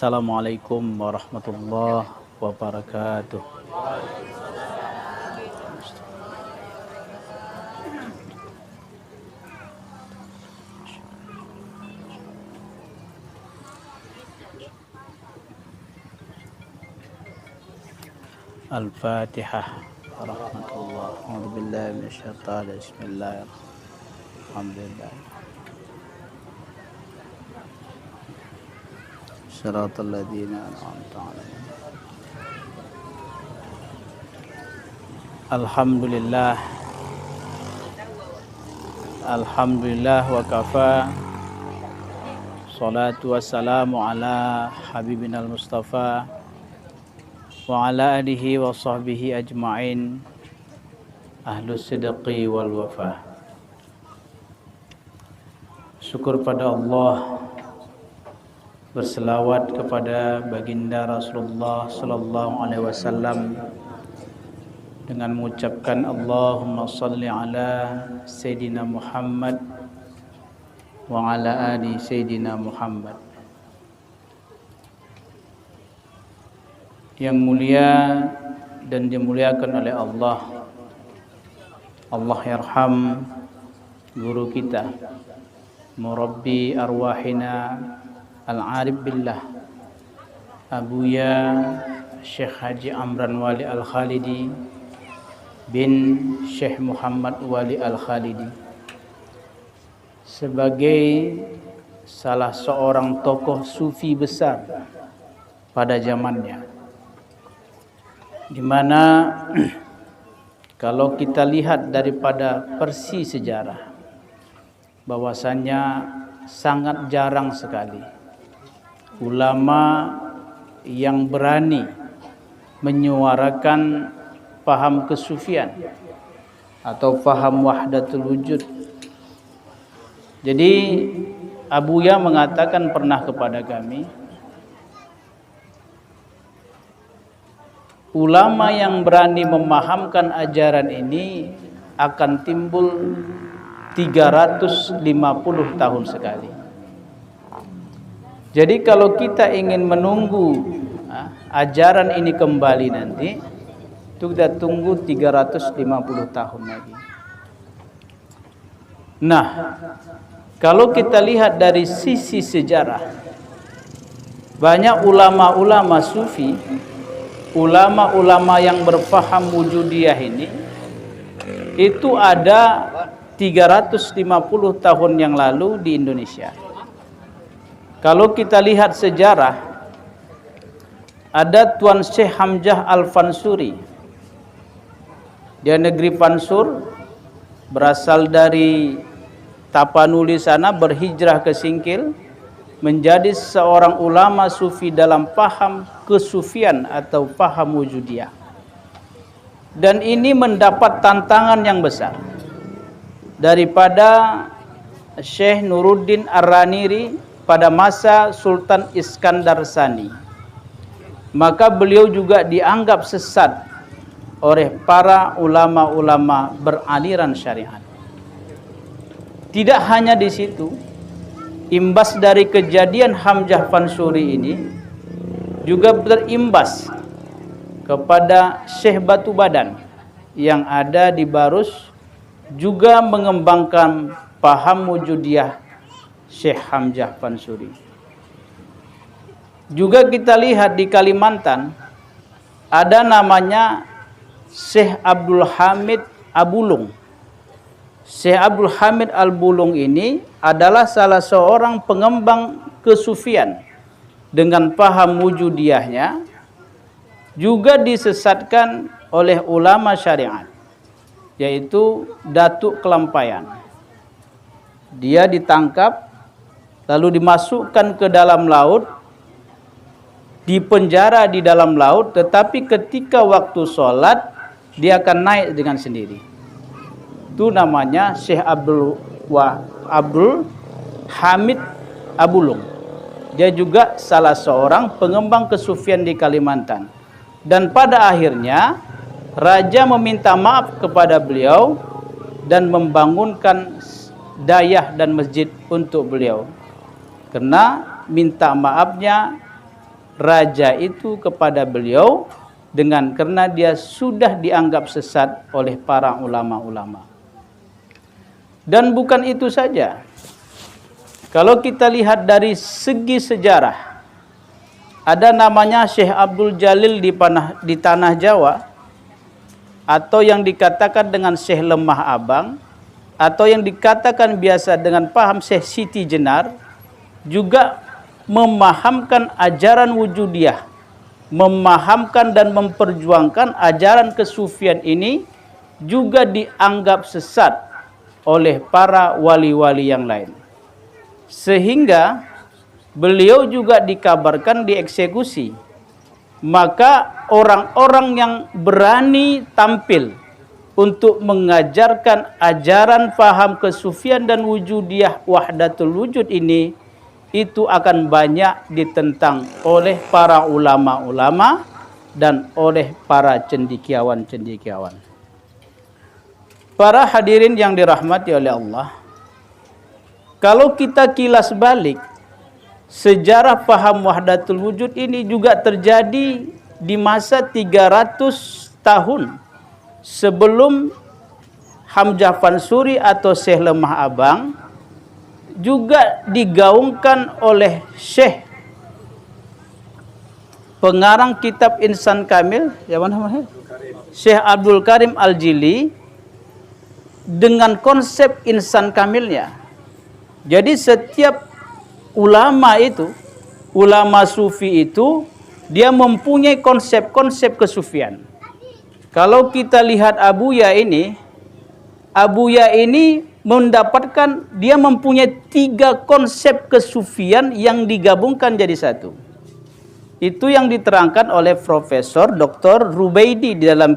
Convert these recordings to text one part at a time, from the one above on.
Assalamualaikum warahmatullahi wabarakatuh. Al-Fatihah. Warahmatullahi wabarakatuh. Bismillahirrahmanirrahim. Alhamdulillah. Shiratal ladzina an'amta 'alaihim. Alhamdulillah. Alhamdulillah wa kafa. Salatu wassalamu ala habibina al-Mustafa wa ala alihi wa sahbihi ajma'in ahlus sidqi wal wafa. Syukur pada Allah, berselawat kepada baginda Rasulullah sallallahu alaihi wasallam dengan mengucapkan Allahumma salli ala Sayyidina Muhammad wa ala ali Sayyidina Muhammad. Yang mulia dan dimuliakan oleh Allah. Allah yarham guru kita, murabbi arwahina al-arif billah, Abuya Syekh Haji Amran Wali Al-Khalidi bin Syekh Muhammad Wali Al-Khalidi, sebagai salah seorang tokoh sufi besar pada zamannya, di mana kalau kita lihat daripada versi sejarah, bahwasannya sangat jarang sekali ulama yang berani menyuarakan paham kesufian atau paham wahdatul wujud. Jadi Abuya mengatakan pernah kepada kami, ulama yang berani memahamkan ajaran ini akan timbul 350 tahun sekali. Jadi kalau kita ingin menunggu ajaran ini kembali nanti, itu kita tunggu 350 tahun lagi. Nah, kalau kita lihat dari sisi sejarah, banyak ulama-ulama sufi, ulama-ulama yang berfaham wujudiyah ini, itu ada 350 tahun yang lalu di Indonesia. Kalau kita lihat sejarah, ada Tuan Syekh Hamzah Al-Fansuri. Dia negeri Fansur, berasal dari Tapanuli sana, berhijrah ke Singkil, menjadi seorang ulama sufi dalam paham kesufian atau paham wujudiyah. Dan ini mendapat tantangan yang besar daripada Syekh Nuruddin Ar-Raniri pada masa Sultan Iskandar Sani. Maka beliau juga dianggap sesat oleh para ulama-ulama beraliran syariat. Tidak hanya di situ, imbas dari kejadian Hamzah Fansuri ini juga berimbas kepada Syekh Batu Badan yang ada di Barus, juga mengembangkan paham wujudiyah Syekh Hamzah Fansuri. Juga kita lihat di Kalimantan ada namanya Syekh Abdul Hamid Abulung. Syekh Abdul Hamid Al-Bulung ini adalah salah seorang pengembang kesufian dengan paham wujudiyahnya, juga disesatkan oleh ulama syariat, yaitu Datuk Kelampayan. Dia ditangkap lalu dimasukkan ke dalam laut, dipenjara di dalam laut, tetapi ketika waktu sholat dia akan naik dengan sendiri. Itu namanya Syekh Abdul Hamid Abulung. Dia juga salah seorang pengembang kesufian di Kalimantan. Dan pada akhirnya raja meminta maaf kepada beliau dan membangunkan dayah dan masjid untuk beliau. Karena minta maafnya raja itu kepada beliau karena dia sudah dianggap sesat oleh para ulama-ulama. Dan bukan itu saja. Kalau kita lihat dari segi sejarah, ada namanya Syekh Abdul Jalil di tanah Jawa, atau yang dikatakan dengan Syekh Lemah Abang, atau yang dikatakan biasa dengan paham Syekh Siti Jenar, juga memahamkan ajaran wujudiyah, memahamkan dan memperjuangkan ajaran kesufian ini juga dianggap sesat oleh para wali-wali yang lain. Sehingga beliau juga dikabarkan dieksekusi. Maka orang-orang yang berani tampil untuk mengajarkan ajaran paham kesufian dan wujudiyah wahdatul wujud ini, itu akan banyak ditentang oleh para ulama-ulama dan oleh para cendekiawan-cendekiawan. Para hadirin yang dirahmati oleh Allah, kalau kita kilas balik, sejarah paham wahdatul wujud ini juga terjadi di masa 300 tahun sebelum Hamzah Fansuri atau Syekh Lemah Abang, juga digaungkan oleh Syekh pengarang kitab Insan Kamil, yang mana namanya? Syekh Abdul Karim Al-Jili, dengan konsep insan kamilnya. Jadi setiap ulama itu, ulama sufi itu, dia mempunyai konsep-konsep kesufian. Kalau kita lihat Abuya ini mendapatkan, dia mempunyai 3 konsep kesufian yang digabungkan jadi satu. Itu yang diterangkan oleh Profesor Dr. Rubaidi di dalam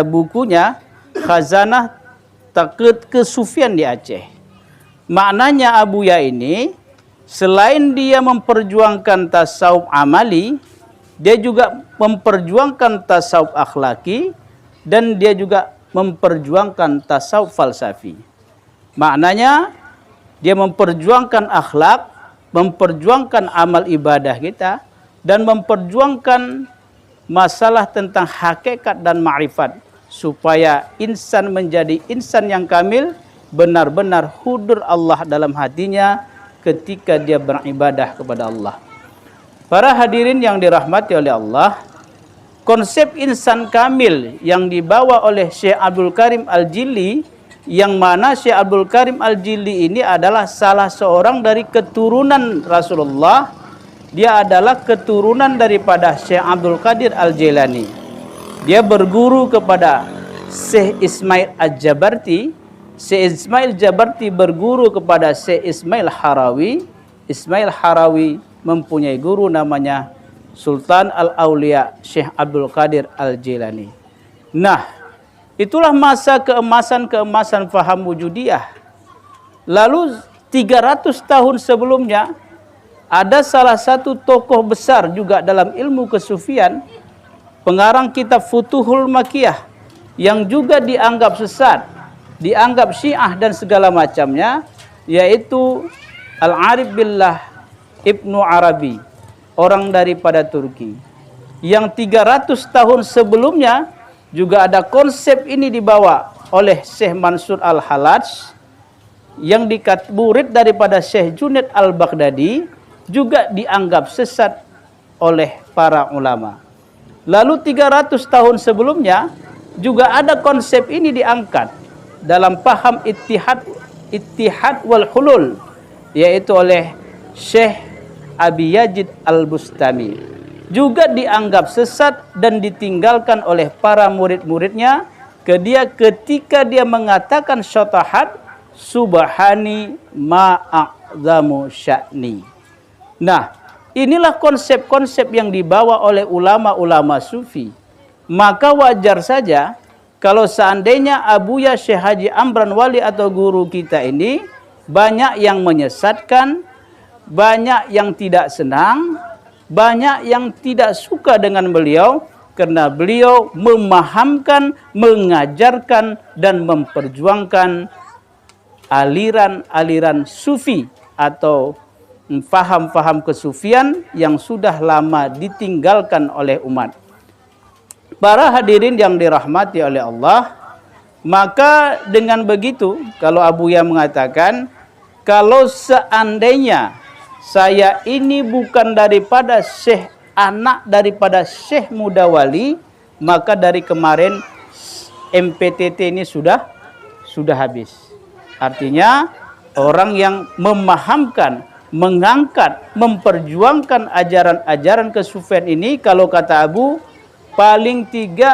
bukunya Khazanah Taqid Kesufian di Aceh. Maknanya Abuya ini, selain dia memperjuangkan tasawuf amali, dia juga memperjuangkan tasawuf akhlaki, dan dia juga memperjuangkan tasawuf falsafi. Maknanya dia memperjuangkan akhlak, memperjuangkan amal ibadah kita, dan memperjuangkan masalah tentang hakikat dan ma'rifat, supaya insan menjadi insan yang kamil, benar-benar hudur Allah dalam hatinya ketika dia beribadah kepada Allah. Para hadirin yang dirahmati oleh Allah, konsep insan kamil yang dibawa oleh Syekh Abdul Karim Al-Jili, yang mana Syekh Abdul Karim Al-Jili ini adalah salah seorang dari keturunan Rasulullah. Dia adalah keturunan daripada Syekh Abdul Qadir Al-Jailani. Dia berguru kepada Syekh Ismail Al-Jabarti. Syekh Ismail Jabarti berguru kepada Syekh Ismail Harawi. Ismail Harawi mempunyai guru namanya Sultan Al-Aulia Syekh Abdul Qadir Al-Jailani. Nah, itulah masa keemasan faham wujudiyah. Lalu 300 tahun sebelumnya, ada salah satu tokoh besar juga dalam ilmu kesufian, pengarang kitab Futuhul Makiyah, yang juga dianggap sesat, dianggap Syiah dan segala macamnya, yaitu Al-Arif Billah Ibnu Arabi, orang daripada Turki, yang 300 tahun sebelumnya juga ada konsep ini dibawa oleh Syekh Mansur Al-Halaj, yang murid daripada Syekh Junaid Al-Baghdadi, juga dianggap sesat oleh para ulama. Lalu 300 tahun sebelumnya juga ada konsep ini diangkat dalam paham ittihad wal hulul, yaitu oleh Syekh Abi Yazid Al-Bustami, juga dianggap sesat dan ditinggalkan oleh para murid-muridnya ketika dia mengatakan syatahat subhani ma'a'zamu sya'ni. Nah, inilah konsep-konsep yang dibawa oleh ulama-ulama sufi. Maka wajar saja kalau seandainya Abuya Syekh Haji Amran Wali atau guru kita ini banyak yang menyesatkan, banyak yang tidak senang, banyak yang tidak suka dengan beliau, karena beliau memahamkan, mengajarkan, dan memperjuangkan aliran-aliran sufi atau faham-faham kesufian yang sudah lama ditinggalkan oleh umat. Para hadirin yang dirahmati oleh Allah, maka dengan begitu, kalau Abuya mengatakan, kalau seandainya saya ini bukan daripada syekh, anak daripada syekh muda wali, maka dari kemarin MPTT ini sudah habis. Artinya orang yang memahamkan, mengangkat, memperjuangkan ajaran-ajaran kesufian ini, kalau kata Abu, paling 1.000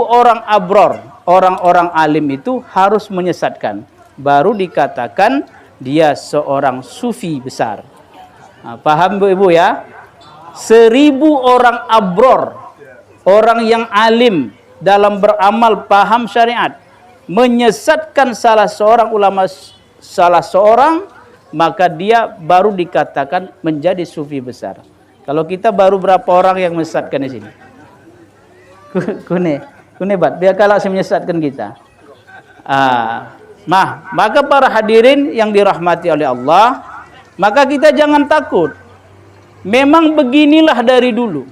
orang abror, orang-orang alim itu harus menyesatkan, baru dikatakan dia seorang sufi besar. Nah, paham Bu Ibu ya? 1.000 orang abror, orang yang alim dalam beramal, paham syariat, menyesatkan salah seorang ulama, salah seorang, maka dia baru dikatakan menjadi sufi besar. Kalau kita baru berapa orang yang menyesatkan di sini? Kune bat, biar kalau saya menyesatkan kita. Maka para hadirin yang dirahmati oleh Allah, maka kita jangan takut. Memang beginilah dari dulu.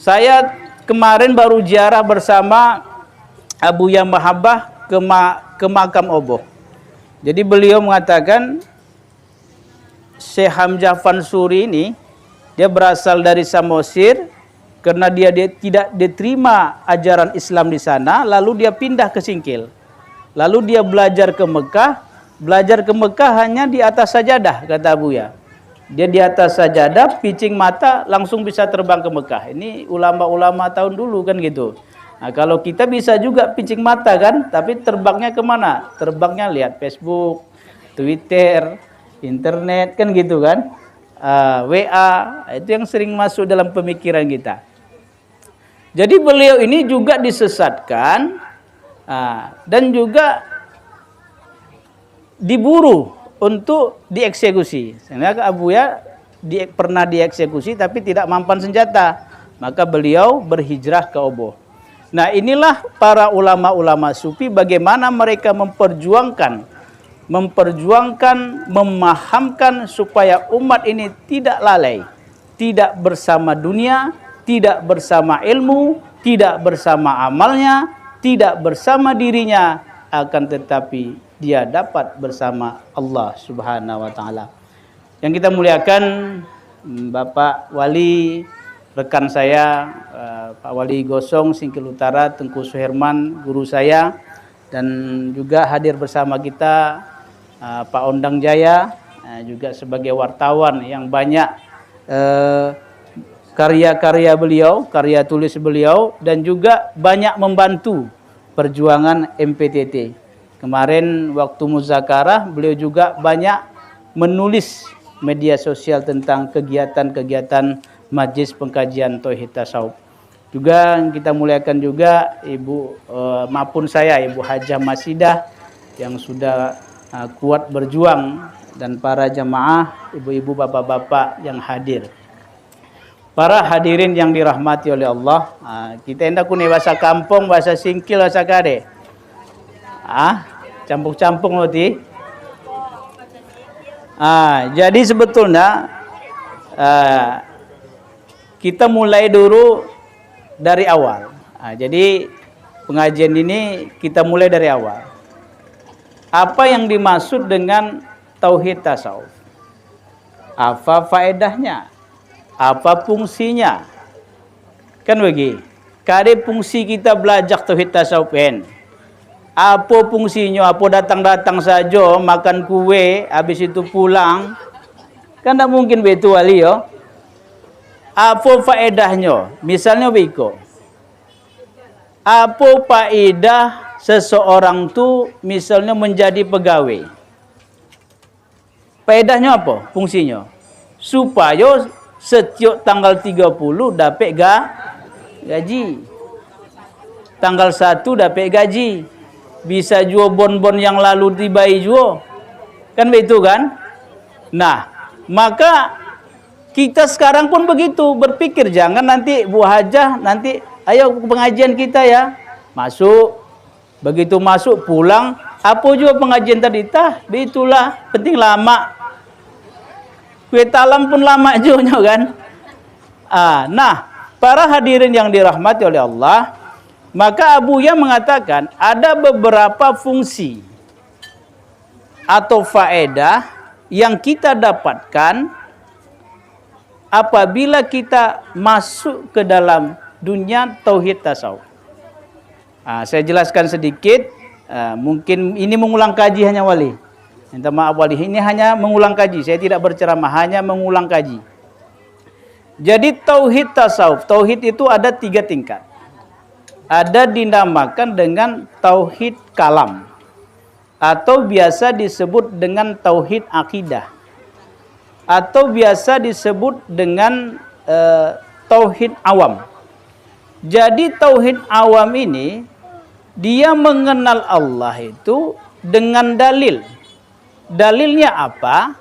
Saya kemarin baru ziarah bersama Abuya Mahabbah ke makam Oboh. Jadi beliau mengatakan Syekh Hamzah Fansuri ini, dia berasal dari Samosir, karena dia tidak diterima ajaran Islam di sana, lalu dia pindah ke Singkil. Lalu dia belajar ke Mekah. Belajar ke Mekah hanya di atas sajadah, kata Abuya. Dia di atas sajadah, picing mata, langsung bisa terbang ke Mekah. Ini ulama-ulama tahun dulu kan gitu. Nah, kalau kita bisa juga picing mata kan, tapi terbangnya kemana? Terbangnya lihat Facebook, Twitter, internet kan gitu kan. WA, itu yang sering masuk dalam pemikiran kita. Jadi beliau ini juga disesatkan dan juga diburu untuk dieksekusi. Sehingga Abuya pernah dieksekusi tapi tidak mampan senjata. Maka beliau berhijrah ke Oboh. Nah, inilah para ulama-ulama sufi bagaimana mereka memperjuangkan, memahamkan supaya umat ini tidak lalai, tidak bersama dunia, tidak bersama ilmu, tidak bersama amalnya, tidak bersama dirinya, akan tetapi dia dapat bersama Allah Subhanahu wa taala. Yang kita muliakan Bapak Wali, rekan saya Pak Wali Gosong Singkil Utara, Tengku Suherman, guru saya, dan juga hadir bersama kita Pak Ondang Jaya, juga sebagai wartawan yang banyak karya-karya beliau, karya tulis beliau, dan juga banyak membantu perjuangan MPTT. Kemarin waktu muzakarah beliau juga banyak menulis media sosial tentang kegiatan-kegiatan Majlis Pengkajian Tauhid Tasawuf. Juga kita muliakan juga Ibu maupun saya Ibu Hajah Masidah yang sudah kuat berjuang, dan para jamaah, ibu-ibu, bapak-bapak yang hadir. Para hadirin yang dirahmati oleh Allah, kita hendak kuni bahasa kampung, bahasa Singkil, bahasa Kade. Campung-campung loti. Jadi sebetulnya kita mulai dulu dari awal. Jadi pengajian ini kita mulai dari awal. Apa yang dimaksud dengan tauhid tasawuf? Apa faedahnya? Apa fungsinya? Kan begini. Kade fungsi kita belajar tauhid tasawuf kan? Apa fungsinya? Apa datang-datang saja makan kue, habis itu pulang? Kan tak mungkin begitu wali yo. Apa faedahnya? Misalnya biko. Apa faedah seseorang tu misalnya menjadi pegawai? Faedahnya apa? Fungsinya? Supaya setiap tanggal 30 dapat gaji. Tanggal 1 dapat gaji. Bisa jual bon-bon yang lalu dibayar juga. Kan begitu kan? Nah, maka kita sekarang pun begitu berpikir, jangan nanti Bu Hajah nanti ayo pengajian kita ya. Masuk. Begitu masuk pulang, apa juga pengajian tadi begitulah, penting lama. Kue talam pun lama juga kan. Nah, para hadirin yang dirahmati oleh Allah, maka Abuya mengatakan ada beberapa fungsi atau faedah yang kita dapatkan apabila kita masuk ke dalam dunia tauhid tasawuf. Saya jelaskan sedikit, mungkin ini mengulang kaji hanya wali. Minta maaf wali, ini hanya mengulang kaji, saya tidak berceramah, hanya mengulang kaji. Jadi tauhid tasawuf, tauhid itu ada 3 tingkat. Ada dinamakan dengan tauhid kalam, atau biasa disebut dengan tauhid akidah, atau biasa disebut dengan tauhid awam. Jadi tauhid awam ini, dia mengenal Allah itu dengan dalil. Dalilnya apa?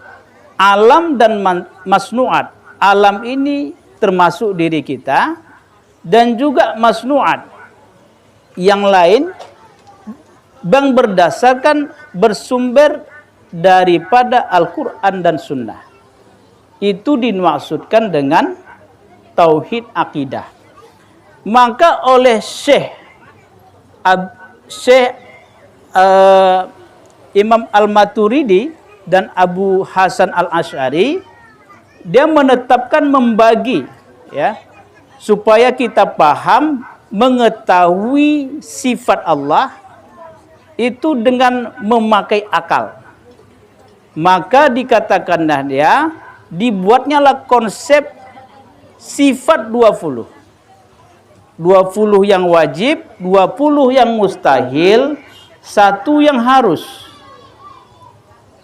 Alam dan masnuat. Alam ini termasuk diri kita, dan juga masnuat yang lain yang berdasarkan bersumber daripada Al-Quran dan Sunnah. Itu dimaksudkan dengan tauhid akidah. Maka oleh Syekh Imam Al-Maturidi dan Abu Hasan Al-Asy'ari, dia menetapkan membagi, ya, supaya kita paham mengetahui sifat Allah itu dengan memakai akal. Maka dikatakanlah dia dibuatnya lah konsep sifat 20. 20 yang wajib, 20 yang mustahil, 1 yang harus.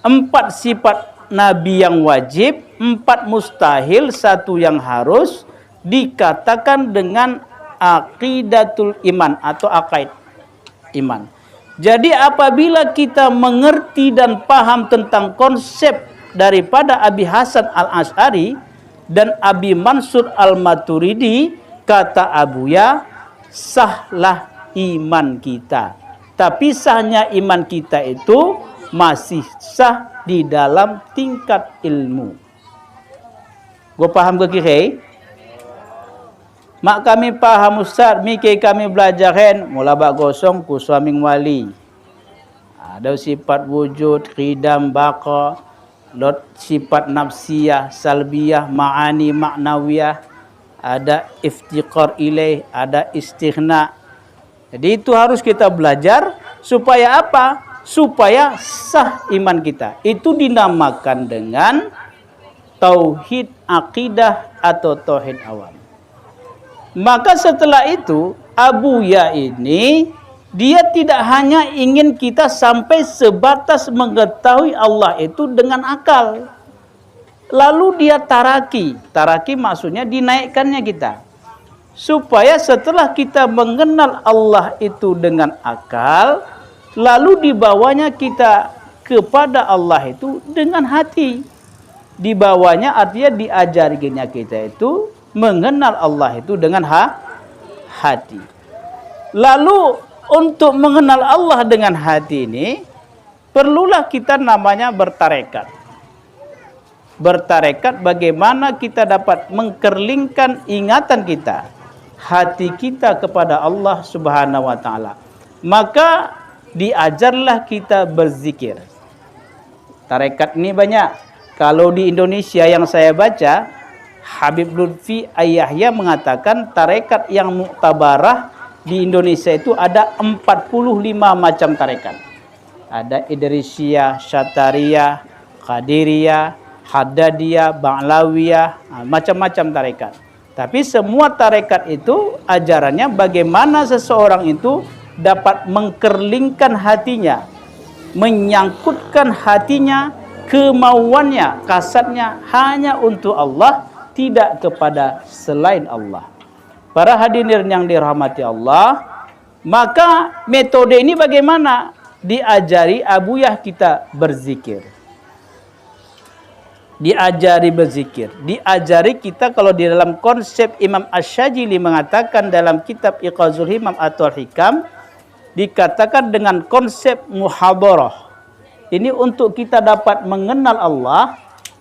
4 sifat Nabi yang wajib, 4 mustahil, 1 yang harus, dikatakan dengan aqidatul iman atau aqaid iman. Jadi apabila kita mengerti dan paham tentang konsep daripada Abi Hasan Al-Asy'ari dan Abi Mansur Al-Maturidi, kata Abuya, sahlah iman kita. Tapi sahnya iman kita itu masih sah di dalam tingkat ilmu. Gue paham ke kiri? Mak kami paham Ustaz, mikir kami belajar kan, mula bak gosong ku suaming wali. Ada sifat wujud, qidam, baqa, lot sifat nafsiyah, salbiyah, ma'ani, ma'nawiyah, ada iftiqar ilaih, ada istighna. Jadi itu harus kita belajar supaya apa? Supaya sah iman kita. Itu dinamakan dengan tauhid akidah atau tauhid awam. Maka setelah itu Abuya ini dia tidak hanya ingin kita sampai sebatas mengetahui Allah itu dengan akal. Lalu dia taraki. Taraki maksudnya dinaikkannya kita. Supaya setelah kita mengenal Allah itu dengan akal, lalu dibawanya kita kepada Allah itu dengan hati. Dibawanya artinya diajarinya kita itu mengenal Allah itu dengan hati. Lalu untuk mengenal Allah dengan hati ini, perlulah kita namanya bertarekat. Bertarekat bagaimana kita dapat mengkerlingkan ingatan kita, hati kita kepada Allah Subhanahu wa taala. Maka diajarlah kita berzikir. Tarekat ini banyak. Kalau di Indonesia yang saya baca, Habib Lutfi Ayahya mengatakan tarekat yang muktabarah di Indonesia itu ada 45 macam tarekat. Ada Idrisiyah, Syatariyah, Qadiriyah, Haddadiyah, Ba'lawiyah, macam-macam tarekat. Tapi semua tarekat itu ajarannya bagaimana seseorang itu dapat mengkerlingkan hatinya, menyangkutkan hatinya, kemauannya, kasatnya hanya untuk Allah, tidak kepada selain Allah. Para hadirin yang dirahmati Allah, maka metode ini bagaimana? Diajari Abuyah kita berzikir. Diajari berzikir. Diajari kita kalau di dalam konsep Imam Asy-Syadzili mengatakan dalam kitab Iqazul Himam atau Hikam, dikatakan dengan konsep muhadharah. Ini untuk kita dapat mengenal Allah,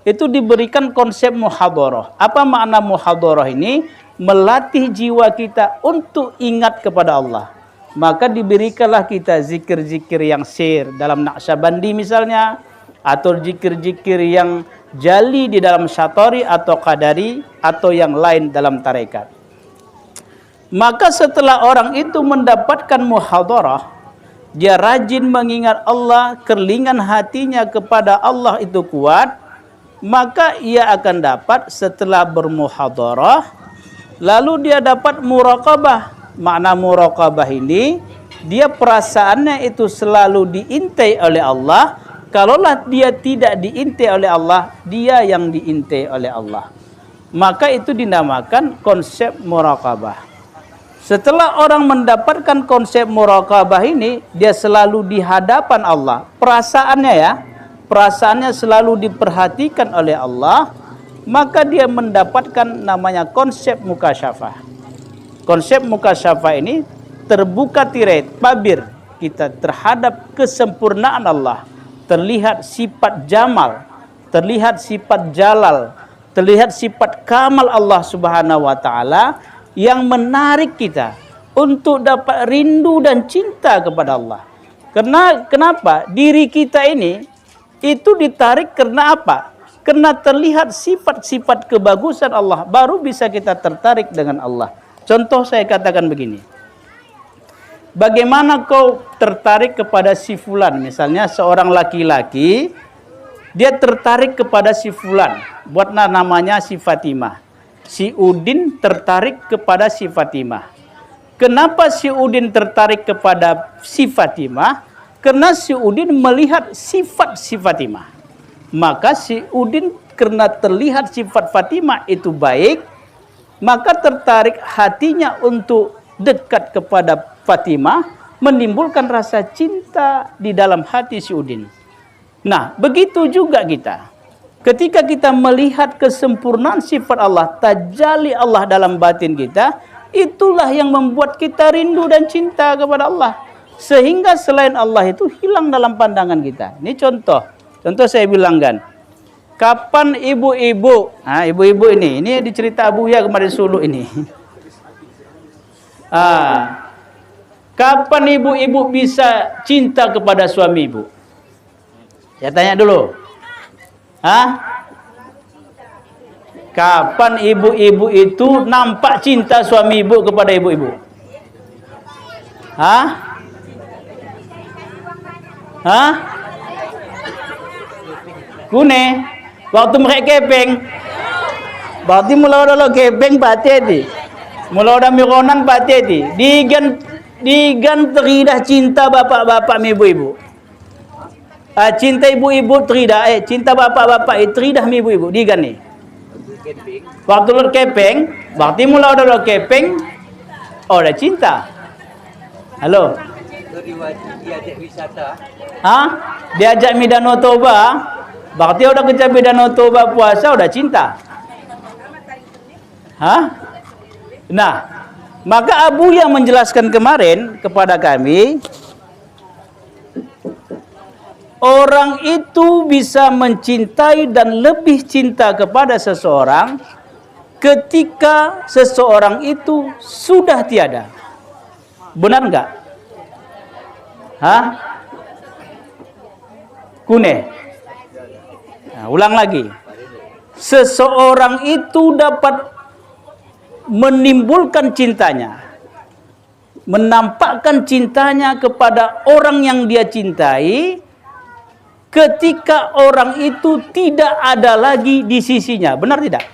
itu diberikan konsep muhadharah. Apa makna muhadharah ini? Melatih jiwa kita untuk ingat kepada Allah. Maka diberikanlah kita zikir-zikir yang sir dalam Naqsyabandi misalnya, atau zikir-zikir yang jali di dalam Syatari atau Qadari, atau yang lain dalam tarekat. Maka setelah orang itu mendapatkan muhadharah, dia rajin mengingat Allah, kerlingan hatinya kepada Allah itu kuat, maka ia akan dapat setelah bermuhadharah, lalu dia dapat muraqabah. Makna muraqabah ini, dia perasaannya itu selalu diintai oleh Allah. Kalaulah dia tidak diintai oleh Allah, dia yang diintai oleh Allah. Maka itu dinamakan konsep muraqabah. Setelah orang mendapatkan konsep muraqabah ini, dia selalu di hadapan Allah. Perasaannya ya, perasaannya selalu diperhatikan oleh Allah, maka dia mendapatkan namanya konsep mukasyafah. Konsep mukasyafah ini terbuka tirai tabir kita terhadap kesempurnaan Allah. Terlihat sifat jamal, terlihat sifat jalal, terlihat sifat kamal Allah Subhanahu wa taala yang menarik kita untuk dapat rindu dan cinta kepada Allah. Kenapa? Diri kita ini itu ditarik karena apa? Karena terlihat sifat-sifat kebagusan Allah, baru bisa kita tertarik dengan Allah. Contoh saya katakan begini. Bagaimana kau tertarik kepada si fulan? Misalnya seorang laki-laki, dia tertarik kepada si fulan. Buatlah namanya si Fatimah. Si Udin tertarik kepada si Fatimah. Kenapa si Udin tertarik kepada si Fatimah? Karena si Udin melihat sifat si Fatimah. Maka si Udin karena terlihat sifat Fatimah itu baik, maka tertarik hatinya untuk dekat kepada Fatimah, menimbulkan rasa cinta di dalam hati si Udin. Nah, begitu juga kita. Ketika kita melihat kesempurnaan sifat Allah, tajalli Allah dalam batin kita, itulah yang membuat kita rindu dan cinta kepada Allah. Sehingga selain Allah itu hilang dalam pandangan kita. Ini contoh saya bilang kan. Kapan ibu-ibu, ibu-ibu ini dicerita Abuya kemarin Sulu ini. Kapan ibu-ibu bisa cinta kepada suami ibu? Saya tanya dulu. Kapan ibu-ibu itu nampak cinta suami ibu kepada ibu-ibu? Kune, waktu mereka kepeng. Berarti mula udah kepeng pati. Mula udah mironan pati. Digan teridah cinta bapak-bapak ibu-ibu. Cinta ibu-ibu teridah, cinta bapak-bapak teridah ibu-ibu. Digan nih. Waktu lu kepeng, berarti mula udah lu kepeng, udah cinta. Halo. Diajak wisata. Diajak Danau Toba, berarti udah kerja Danau Toba puasa udah cinta. Nah, maka Abu yang menjelaskan kemarin kepada kami, orang itu bisa mencintai dan lebih cinta kepada seseorang ketika seseorang itu sudah tiada. Benar enggak? Kune. Nah, ulang lagi. Seseorang itu dapat menimbulkan cintanya, menampakkan cintanya kepada orang yang dia cintai ketika orang itu tidak ada lagi di sisinya. Benar tidak?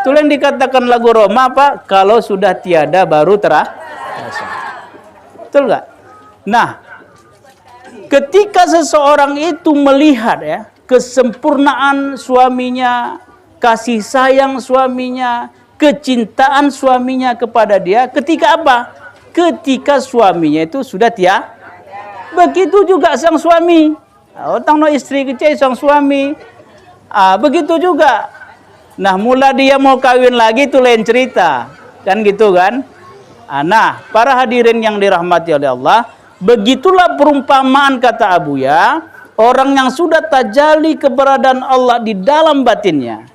Itu yang dikatakan lagu Roma apa? Kalau sudah tiada baru terasa. Betul nggak? Nah, ketika seseorang itu melihat kesempurnaan suaminya, kasih sayang suaminya, kecintaan suaminya kepada dia, ketika apa? Ketika suaminya itu sudah tiada. Begitu juga sang suami. Otang no istri kecil sang suami. Begitu juga. Nah, mula dia mau kawin lagi itu lain cerita. Kan gitu kan? Nah, para hadirin yang dirahmati oleh Allah, begitulah perumpamaan kata Abuya, Orang yang sudah tajalli keberadaan Allah di dalam batinnya,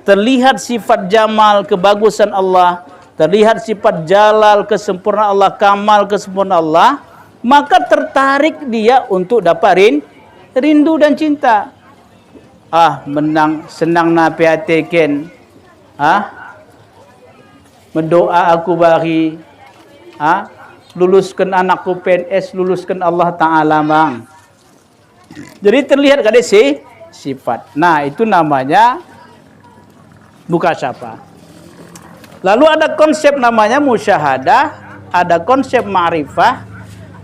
terlihat sifat jamal, kebagusan Allah, terlihat sifat jalal, kesempurnaan Allah, kamal, kesempurnaan Allah, maka tertarik dia untuk dapat rindu dan cinta. Menang senang na piatiken. Mendoa aku bagi. Luluskan anakku PNS, luluskan Allah Ta'ala bang. Jadi terlihat kada sifat. Nah, itu namanya mukasyafah. Lalu ada konsep namanya musyahadah, ada konsep ma'rifah,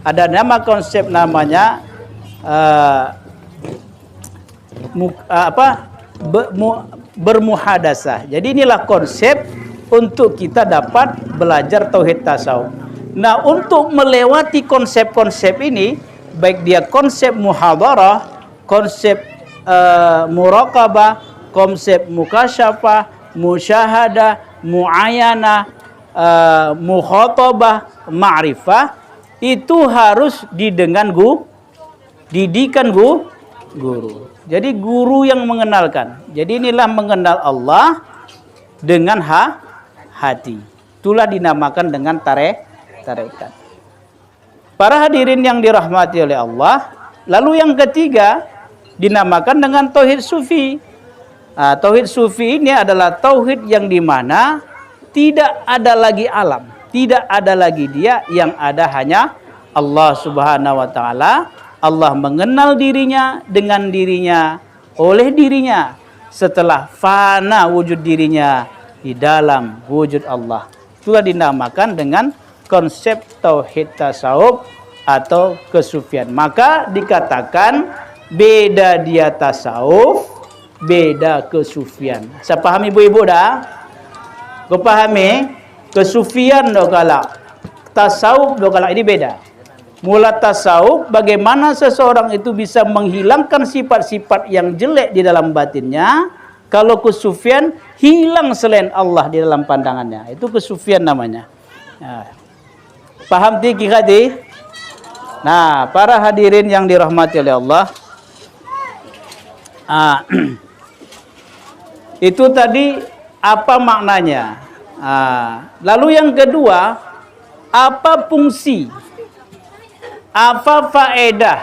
ada konsep namanya bermuhadasah. Jadi inilah konsep untuk kita dapat belajar tauhid tasawuf. Nah, untuk melewati konsep-konsep ini, baik dia konsep muhadarah, konsep muraqabah, konsep mukasyafah, musyahadah, muayyanah, mukhatabah, ma'rifah, itu harus didikan guru. Jadi guru yang mengenalkan. Jadi inilah mengenal Allah dengan hati. Itulah dinamakan dengan tarekat. Para hadirin yang dirahmati oleh Allah, lalu yang ketiga dinamakan dengan tauhid sufi. Tauhid sufi ini adalah tauhid yang dimana tidak ada lagi alam, tidak ada lagi dia, yang ada hanya Allah Subhanahu wa Ta'ala. Allah mengenal dirinya dengan dirinya, oleh dirinya, setelah fana wujud dirinya di dalam wujud Allah. Itulah dinamakan dengan konsep tauhid tasawuf atau kesufian. Maka dikatakan beda dia tasawuf, beda kesufian. Saya pahami ibu-ibu dah? Kau pahami? Kesufian do kalak, tasawuf do kalak ini beda. Mula tasawuf, bagaimana seseorang itu bisa menghilangkan sifat-sifat yang jelek di dalam batinnya. Kalau kesufian, hilang selain Allah di dalam pandangannya. Itu kesufian namanya. Paham kira di? Nah, para hadirin yang dirahmati oleh Allah, itu tadi apa maknanya? Lalu yang kedua, apa fungsi? Apa faedah?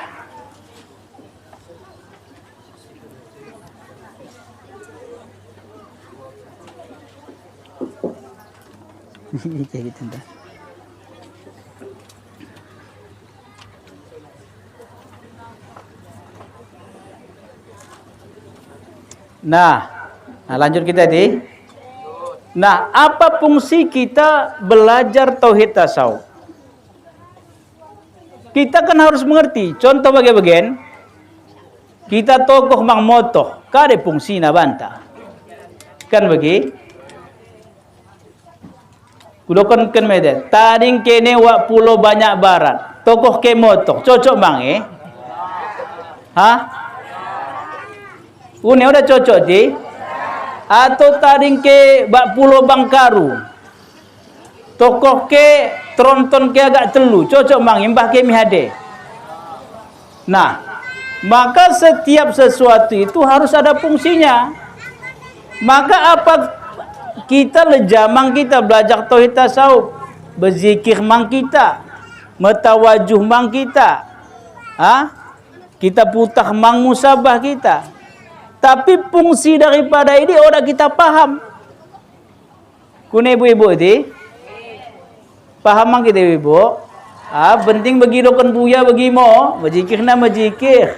Nah, lanjut kita di. Nah, apa fungsi kita belajar tauhid tasawuf? Kita kan harus mengerti. Contoh bagian kita tokoh mang motoh, kade fungsi na banta. Kan bagi? Kudokan kan mede. Taring kene wa pulau banyak barat. Tokoh ke motoh, cocok bang Une udah cocok di? Atau taring ke bak pulau Bangkaru. Tokoh ke tronton ke agak telu, cocok bang imbah ke mihade. Nah, maka setiap sesuatu itu harus ada fungsinya. Maka apa kita lejamang kita belajar tauhid tasawuf, berzikir mang kita, metawajuh mang kita, kita putah mang musabah kita. Tapi fungsi daripada ini udah kita paham. Kune ibu-ibu ini paham mang kita ibu. Penting bagi dokon buya bagi mo, berzikir na berzikir.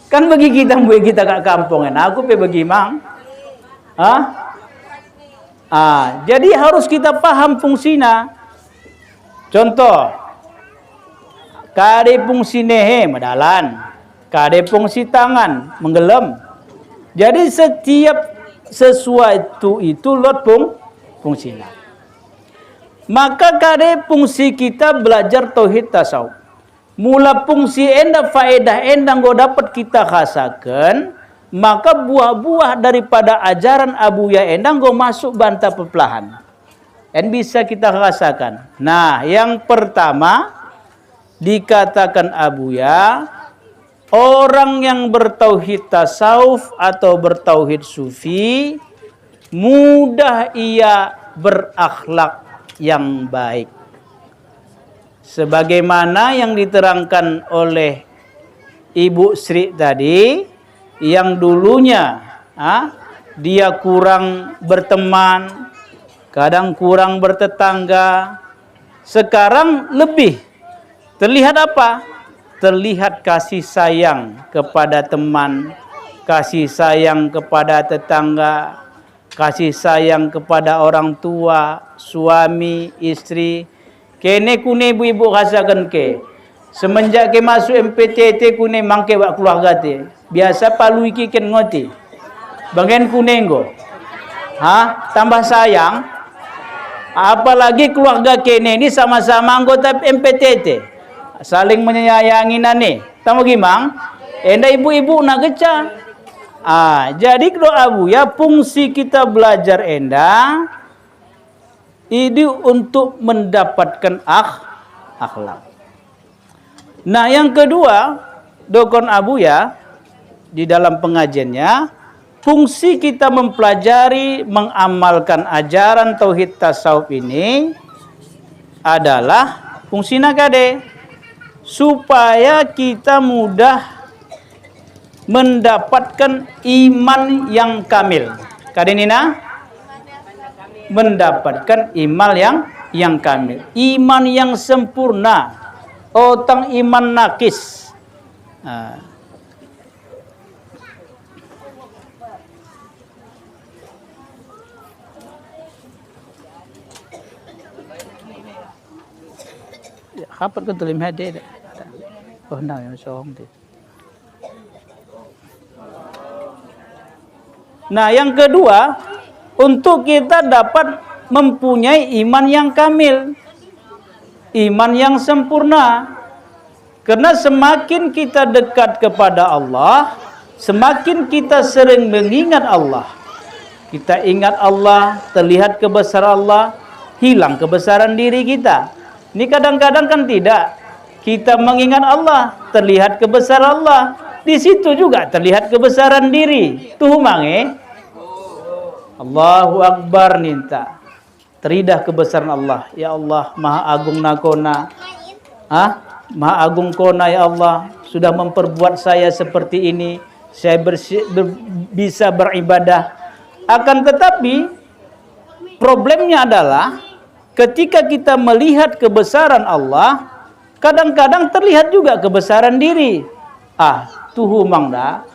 Kan bagi kita buya kita kat kampung aku pe bagi mang. Jadi harus kita paham fungsinya. Contoh, kade fungsi nehe medalan, kade fungsi tangan menggelam. Jadi setiap sesuatu itu lot fungsinya. Maka kade fungsi kita belajar tauhid tasawuf. Mula fungsi enda faedah endang go dapat kita rasakan. Maka buah-buah daripada ajaran Abuya endang go masuk banta perlahan. Dan bisa kita rasakan. Nah, yang pertama dikatakan Abuya orang yang bertauhid tasawuf atau bertauhid sufi, mudah ia berakhlak yang baik. Sebagaimana yang diterangkan oleh Ibu Sri tadi, yang dulunya dia kurang berteman, kadang kurang bertetangga, sekarang lebih terlihat apa? Terlihat kasih sayang kepada teman, kasih sayang kepada tetangga, kasih sayang kepada orang tua, suami, istri. Kene kune ibu-ibu rasakan ke. Semenjak ke masuk MPTT kune mangke wak keluarga te. Biasa palu iki ken ngoti. Bangen kune nggo. Tambah sayang. Apalagi keluarga kene ini sama-sama anggota MPTT. Saling menyayangi nane. Tamu gimang? Enda ibu-ibu nak keca. Jadi doa Buya, fungsi kita belajar enda ini untuk mendapatkan akhlak. Nah, yang kedua, dokon Abuya di dalam pengajiannya, fungsi kita mempelajari, mengamalkan ajaran tauhid tasawuf ini adalah fungsi nakade supaya kita mudah mendapatkan iman yang kamil. Kadenina mendapatkan iman yang kamil, iman yang sempurna, otang iman nakis. Kapan kau tulis hadiah? Oh, nah, yang sohong tu. Nah, yang kedua, untuk kita dapat mempunyai iman yang kamil, iman yang sempurna. Karena semakin kita dekat kepada Allah, semakin kita sering mengingat Allah. Kita ingat Allah, terlihat kebesaran Allah, hilang kebesaran diri kita. Ini kadang-kadang kan tidak. Kita mengingat Allah, terlihat kebesaran Allah. Di situ juga terlihat kebesaran diri. Tuh mange. Allahu Akbar ninta. Teridah kebesaran Allah. Ya Allah, Maha Agung nakona. Maha Agung kona ya Allah. Sudah memperbuat saya seperti ini. Saya bisa beribadah. Akan tetapi, problemnya adalah ketika kita melihat kebesaran Allah, kadang-kadang terlihat juga kebesaran diri. Tuhu mangda.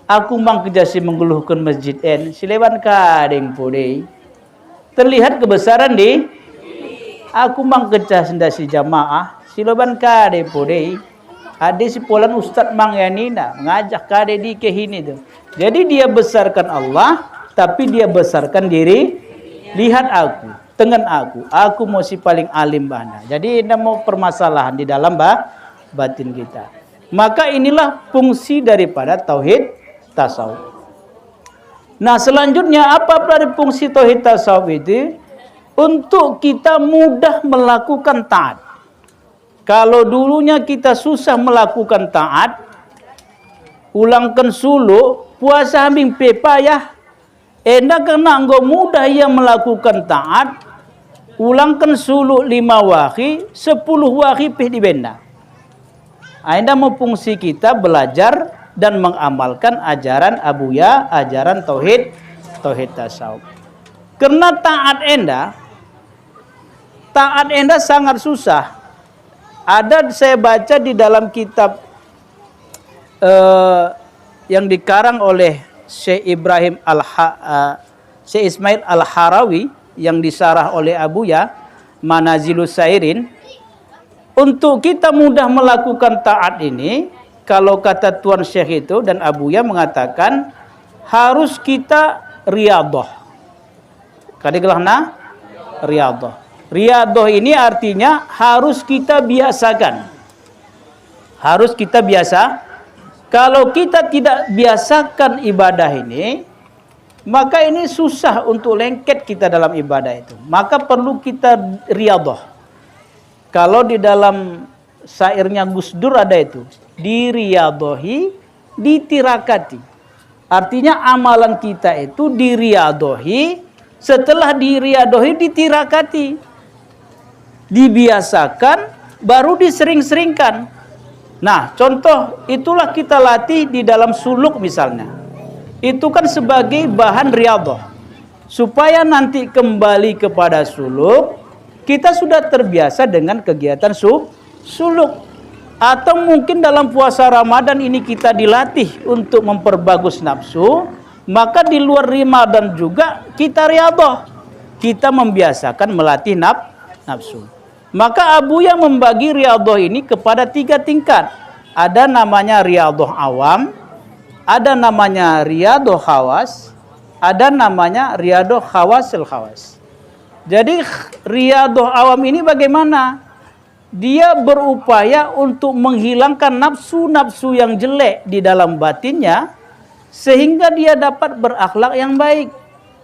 Aku mang kejasi mengeluhkan masjid silewan kadeng podei. Terlihat kebesaran di aku mang kejah sendasi jamaah silewan kadeng podei. Ade si polan ustad mang yanina ngajak kade di kehini tu. Jadi dia besarkan Allah, tapi dia besarkan diri. Lihat aku, tengen aku mau si paling alim bana. Jadi ini mau permasalahan di dalam batin kita. Maka inilah fungsi daripada tauhid tasawuf. Nah, selanjutnya apa dari fungsi tauhid tasawuf itu? Untuk kita mudah melakukan taat. Kalau dulunya kita susah melakukan taat, ulangkan sulu, puasa hambing pepayah, kena anggo mudah ia melakukan taat, ulangkan sulu 5 wahi, 10 wahi pih dibenda. Anda mau fungsi kita belajar dan mengamalkan ajaran Abuya, ajaran tauhid tasawuf. Karena taat enda sangat susah. Ada saya baca di dalam kitab yang dikarang oleh Syekh Ismail Al-Harawi yang disarah oleh Abuya, Manazilus Sairin. Untuk kita mudah melakukan taat ini, kalau kata Tuan Syekh itu dan Abuya mengatakan harus kita riyadhah. Kadegelahna riyadhah. Riyadhah ini artinya harus kita biasakan. Harus kita biasa. Kalau kita tidak biasakan ibadah ini, maka ini susah untuk lengket kita dalam ibadah itu. Maka perlu kita riyadhah. Kalau di dalam syairnya Gus Dur ada itu. Diriadohi, ditirakati. Artinya amalan kita itu diriadohi, setelah diriadohi ditirakati. Dibiasakan, baru disering-seringkan. Nah, contoh itulah kita latih di dalam suluk misalnya. Itu kan sebagai bahan riadoh. Supaya nanti kembali kepada suluk, kita sudah terbiasa dengan kegiatan suluk. Atau mungkin dalam puasa Ramadan ini kita dilatih untuk memperbagus nafsu, maka di luar Ramadan juga kita riadoh. Kita membiasakan melatih nafsu. Maka Abuya membagi riadoh ini kepada 3 tingkat. Ada namanya riadoh awam, ada namanya riadoh khawas, ada namanya riadoh khawasil khawas. Jadi riadoh awam ini bagaimana? Dia berupaya untuk menghilangkan nafsu-nafsu yang jelek di dalam batinnya, sehingga dia dapat berakhlak yang baik,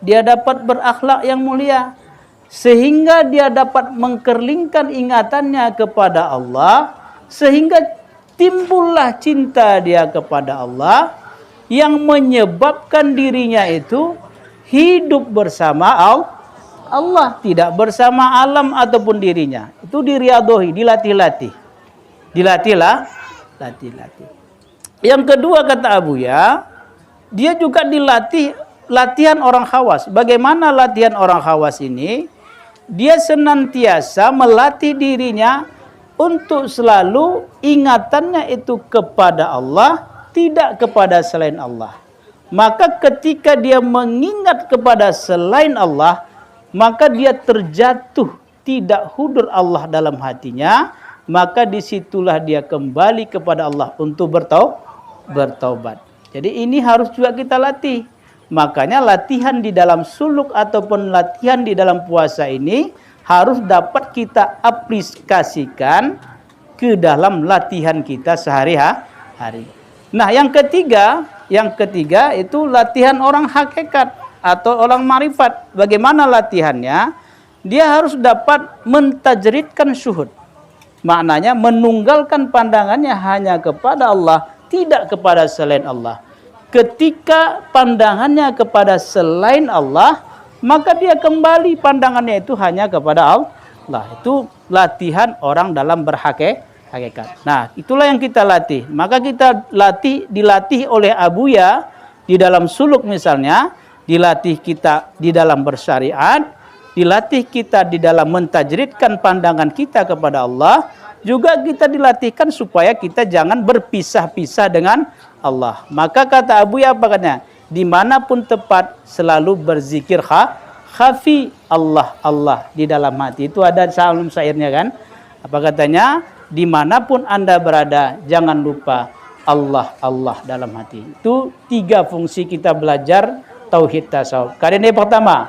dia dapat berakhlak yang mulia, sehingga dia dapat mengkerlingkan ingatannya kepada Allah, sehingga timbullah cinta dia kepada Allah, yang menyebabkan dirinya itu hidup bersama Allah, tidak bersama alam ataupun dirinya. Itu diriadohi, dilatih-latih. Latih-latih. Yang kedua kata Abuya, dia juga dilatih latihan orang khawas. Bagaimana latihan orang khawas ini? Dia senantiasa melatih dirinya untuk selalu ingatannya itu kepada Allah, tidak kepada selain Allah. Maka ketika dia mengingat kepada selain Allah, maka dia terjatuh, tidak hudur Allah dalam hatinya, maka disitulah dia kembali kepada Allah untuk bertaubat. Jadi ini harus juga kita latih. Makanya latihan di dalam suluk ataupun latihan di dalam puasa ini harus dapat kita aplikasikan ke dalam latihan kita sehari-hari. Nah, yang ketiga itu latihan orang hakikat atau orang marifat. Bagaimana latihannya? Dia harus dapat mentajridkan syuhud. Maknanya menunggalkan pandangannya hanya kepada Allah, tidak kepada selain Allah. Ketika pandangannya kepada selain Allah, maka dia kembali pandangannya itu hanya kepada Allah. Itu latihan orang dalam berhakikat. Nah, itulah yang kita latih. Maka kita dilatih oleh Abuya di dalam suluk misalnya, dilatih kita di dalam bersyariat, dilatih kita di dalam mentajridkan pandangan kita kepada Allah, juga kita dilatihkan supaya kita jangan berpisah-pisah dengan Allah. Maka kata Abuya apa katanya? Dimanapun tepat selalu berzikir khafi Allah di dalam hati. Itu ada salam syairnya kan? Apa katanya? Dimanapun Anda berada, jangan lupa Allah dalam hati. Itu 3 fungsi kita belajar tauhid tasawuf. Karena pertama,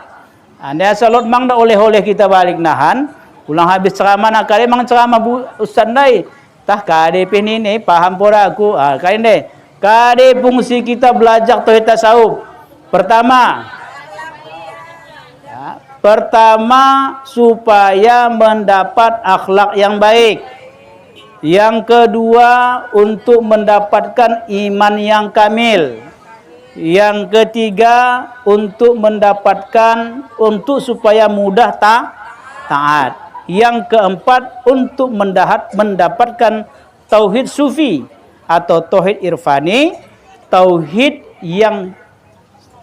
Anda salot mang dah oleh-oleh kita balik nahan, ulang habis ceramah nak kare mang ceramah bu ustaz dai. Tah kade penini paham pora aku. Kade fungsi kita belajar tauhid tasawuf. Pertama supaya mendapat akhlak yang baik. Yang kedua untuk mendapatkan iman yang kamil. Yang ketiga untuk supaya mudah taat. Yang keempat untuk mendapatkan tauhid sufi atau tauhid irfani, tauhid yang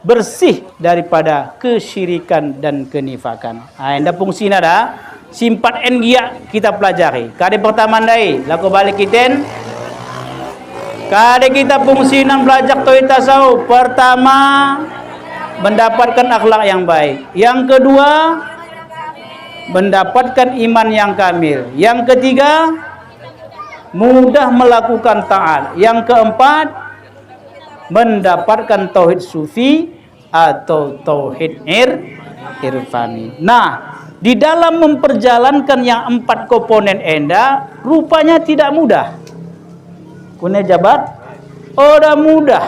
bersih daripada kesyirikan dan kenifakan. Anda fungsi nada simpat engia kita pelajari. Kade pertama ndai, laku balik kiten. Kade kita fungsinan belajar tauhid tasawuf. Pertama, mendapatkan akhlak yang baik. Yang kedua, mendapatkan iman yang kamil. Yang ketiga, mudah melakukan taat. Yang keempat, mendapatkan tauhid sufi atau tauhid irfani. Nah, di dalam memperjalankan yang 4 komponen enda rupanya tidak mudah. Kune jabat, udah mudah.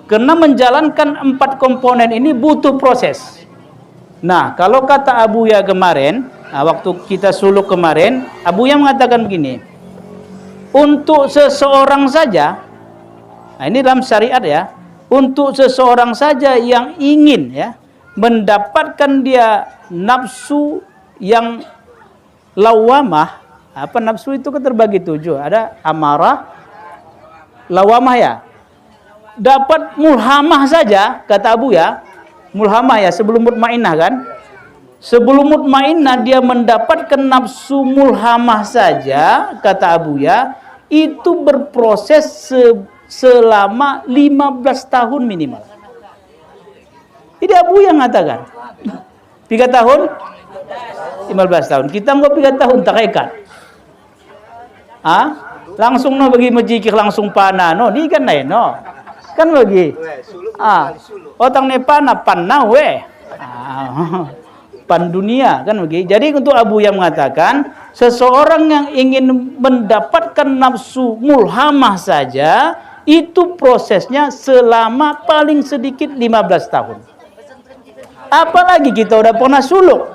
Karena menjalankan 4 komponen ini butuh proses. Nah, kalau kata Abuya kemarin, waktu kita suluk kemarin, Abuya mengatakan begini. untuk seseorang saja, nah ini dalam syariat ya, untuk seseorang saja yang ingin ya mendapatkan dia nafsu yang lawamah. Apa nafsu itu kan terbagi 7, ada amarah, lawamah ya. Dapat mulhamah saja, kata Abu ya, mulhamah ya, sebelum mutmainnah kan. Sebelum mutmainnah dia mendapatkan nafsu mulhamah saja, kata Abu ya, itu berproses selama 15 tahun minimal. Ini Abu yang mengatakan 3 tahun, 15 tahun. Kita nggak 3 tahun tak ikat. Langsung no bagi majikik langsung panah no, ni kan lain no. Kan bagi. Otang ne panah panah we. Pan dunia kan bagi. Jadi untuk Abu yang mengatakan seseorang yang ingin mendapatkan nafsu mulhamah saja itu prosesnya selama paling sedikit 15 tahun. Apalagi kita udah pernah suluk.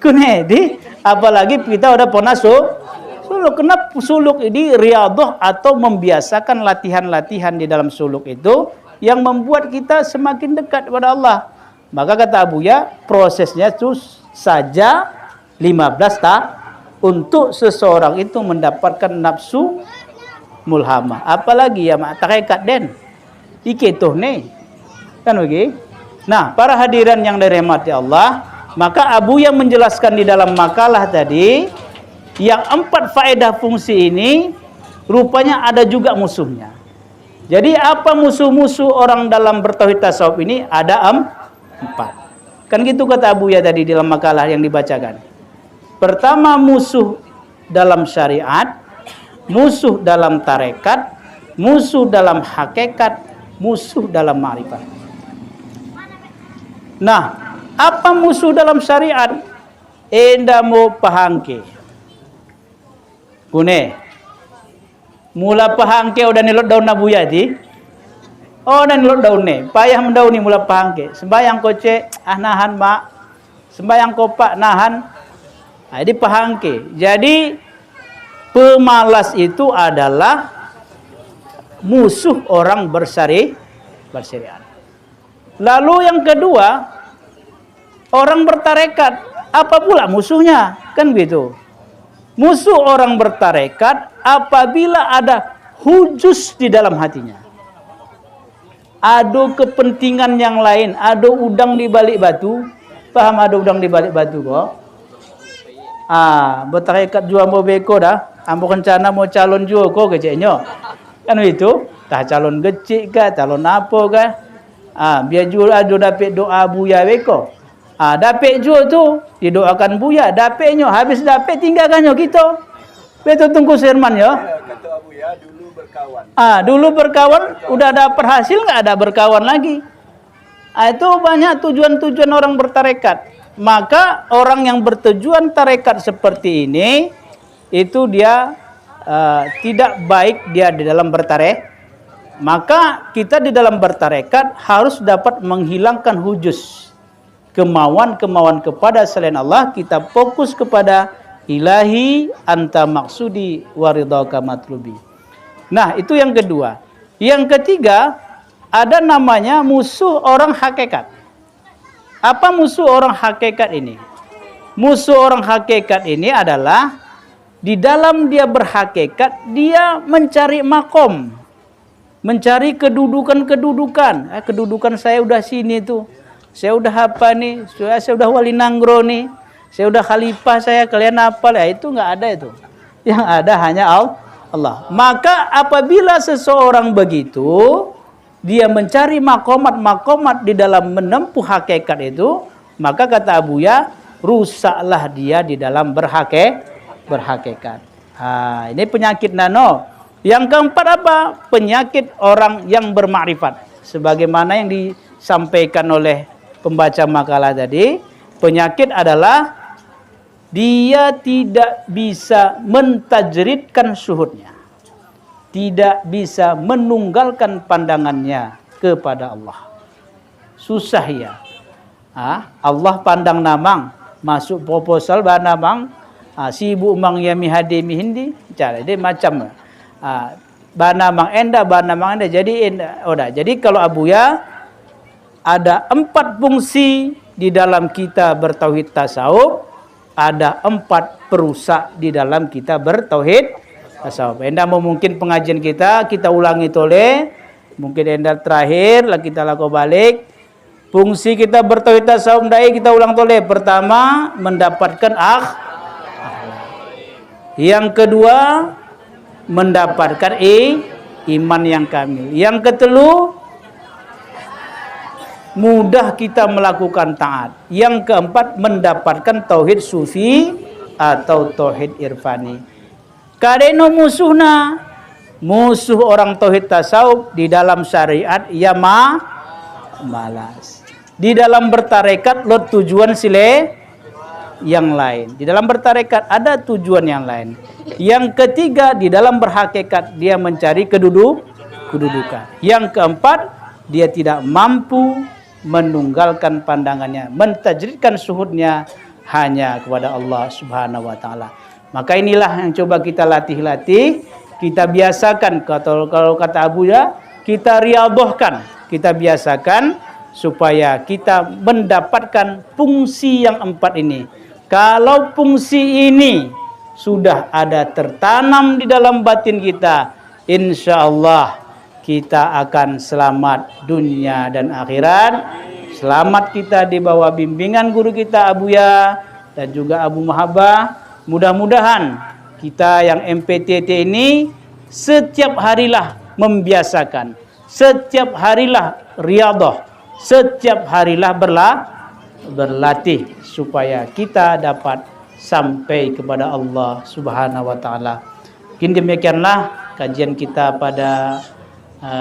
Kunedi, apalagi kita udah pernah suluk. Kenapa suluk ini riyadhah atau membiasakan latihan-latihan di dalam suluk itu yang membuat kita semakin dekat kepada Allah. Maka kata Abu ya, prosesnya itu saja 15 tahun untuk seseorang itu mendapatkan nafsu mulhamah. Apalagi ya mak tarekat den. Iki tuh nih. Kan begitu? Nah, para hadirin yang dirahmati Allah, maka Abu yang menjelaskan di dalam makalah tadi yang 4 faedah fungsi ini rupanya ada juga musuhnya. Jadi apa musuh-musuh orang dalam bertauhid tasawuf ini? Ada 4. Kan gitu kata Abu ya tadi dalam makalah yang dibacakan. Pertama, musuh dalam syariat, musuh dalam tarekat, musuh dalam hakikat, musuh dalam ma'rifat. Nah, apa musuh dalam syariat? Enda mo pahangke. Kune. Mula pahangke udah nilot daun nabuya di. Oh, dan nilot daun ne. Payah mendaun ni mula pahangke. Sembayang koce, nahan mak. Sembayang kopak nahan. Jadi pahangke. Jadi pemalas itu adalah musuh orang bersyariat. Lalu yang kedua, orang bertarekat. Apa pula musuhnya? Kan gitu. Musuh orang bertarekat apabila ada hujus di dalam hatinya. Ada kepentingan yang lain. Ada udang di balik batu. Paham ada udang di balik batu kok? Bertarekat jual mau beko dah. Ambo rencana mau calon jual kok keceknya. Kan itu. Tah calon kecil kah, calon apa kah? Biar jual ada dapat doa buya beko. Dapat jual tu didoakan buya, dapatnya habis dapat tinggalkannya kita. Betul tunggu serman ya. Kata buya dulu berkawan. Dulu berkawan udah ada berhasil nggak ada berkawan lagi. Itu banyak tujuan-tujuan orang bertarekat. Maka orang yang bertujuan tarekat seperti ini itu dia tidak baik dia di dalam bertarekat. Maka kita di dalam bertarekat harus dapat menghilangkan hujus, kemauan-kemauan kepada selain Allah. Kita fokus kepada ilahi anta maksudi waridhaka matlubi. Nah, itu yang kedua. Yang ketiga, ada namanya musuh orang hakikat. Apa musuh orang hakikat ini? Musuh orang hakikat ini adalah di dalam dia berhakikat, dia mencari makom, mencari kedudukan-kedudukan. Kedudukan saya udah sini tuh. Saya udah apa nih? Saya udah wali nanggro nih. Saya udah khalifah saya, kalian apa lah? Itu nggak ada itu. Yang ada hanya Allah. Maka apabila seseorang begitu, dia mencari makomat-makomat di dalam menempuh hakikat itu, maka kata Abu ya, rusaklah dia di dalam berhakikat. Ini penyakit nano. Yang keempat apa? Penyakit orang yang bermakrifat. Sebagaimana yang disampaikan oleh pembaca makalah tadi, penyakit adalah dia tidak bisa mentajridkan syuhudnya. Tidak bisa menunggalkan pandangannya kepada Allah. Susah ya. Allah pandang namang, masuk proposal bah namang, sibuk mang yami hadi mihindi, cara dia macam. Bana mang enda. Jadi kalau Abuya ada 4 fungsi di dalam kita bertauhid tasawuf, ada 4 perusak di dalam kita bertauhid tasawuf. Enda mau mungkin pengajian kita ulangi tole, mungkin enda terakhir lah kita lakukan balik. Fungsi kita bertauhid tasawuf dai kita ulang tole. Pertama, mendapatkan akhlak. Yang kedua, mendapatkan iman yang kamil. Yang ketelu, mudah kita melakukan taat. Yang keempat, mendapatkan tauhid sufi atau tauhid irfani. Kadeno musuh orang tauhid tasawuf di dalam syariat ya malas. Di dalam bertarekat lo tujuan sile yang lain. Di dalam bertarekat ada tujuan yang lain. Yang ketiga, di dalam berhakikat dia mencari kedudukan. Yang keempat, dia tidak mampu menunggalkan pandangannya, mentajridkan syuhudnya hanya kepada Allah Subhanahu wa taala. Maka inilah yang coba kita latih, kita biasakan. Kalau kata Abuya, kita riyadhahkan, kita biasakan supaya kita mendapatkan fungsi yang 4 ini. Kalau fungsi ini sudah ada tertanam di dalam batin kita, insya Allah kita akan selamat dunia dan akhirat. Selamat kita di bawah bimbingan guru kita Abuya dan juga Abu Mahabbah. Mudah-mudahan kita yang MPTT ini setiap harilah membiasakan, setiap harilah riyadhah, setiap harilah berlatih supaya kita dapat sampai kepada Allah Subhanahu wa taala. Mungkin demikianlah kajian kita pada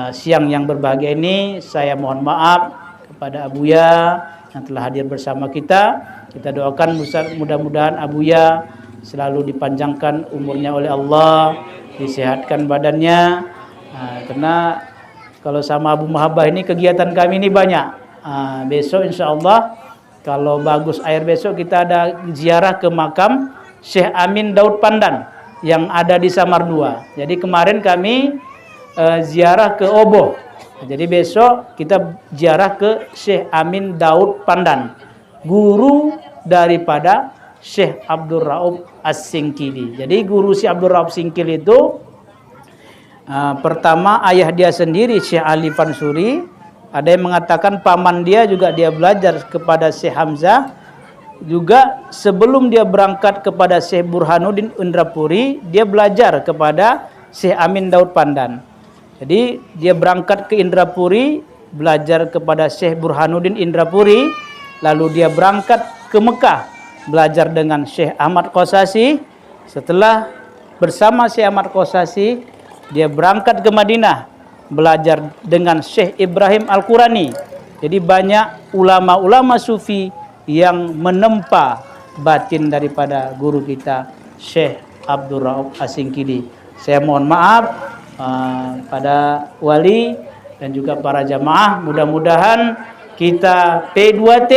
siang yang berbahagia ini. Saya mohon maaf kepada Abuya yang telah hadir bersama kita. Kita doakan mudah-mudahan Abuya selalu dipanjangkan umurnya oleh Allah, disehatkan badannya. Karena kalau sama Abu Mahabbah ini kegiatan kami ini banyak. Besok insya Allah kalau bagus air besok kita ada ziarah ke makam Syekh Amin Daud Pandan yang ada di Samardua. Jadi kemarin kami ziarah ke Oboh. Jadi besok kita ziarah ke Syekh Amin Daud Pandan, guru daripada Syekh Abdul Rauf As-Singkili. Jadi guru Syekh Abdul Rauf Singkili itu pertama ayah dia sendiri Syekh Ali Fansuri. Ada yang mengatakan paman dia juga dia belajar kepada Syekh Hamzah. Juga sebelum dia berangkat kepada Syekh Burhanuddin Indrapuri, dia belajar kepada Syekh Amin Daud Pandan. Jadi dia berangkat ke Indrapuri, belajar kepada Syekh Burhanuddin Indrapuri. Lalu dia berangkat ke Mekah, belajar dengan Syekh Ahmad Qasasi. Setelah bersama Syekh Ahmad Qasasi, dia berangkat ke Madinah, belajar dengan Syekh Ibrahim Al-Qurani. Jadi banyak ulama-ulama sufi yang menempa batin daripada guru kita Syekh Abdul Rauf As-Singkili. Saya mohon maaf pada wali dan juga para jamaah. Mudah-mudahan kita P2T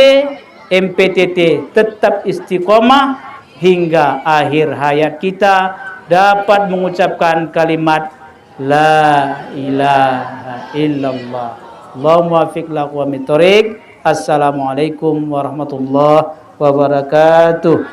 MPTT tetap istiqomah hingga akhir hayat kita, dapat mengucapkan kalimat La ilaha illallah. Allahumma wafiq laqwa mitorik. Assalamualaikum warahmatullahi wabarakatuh.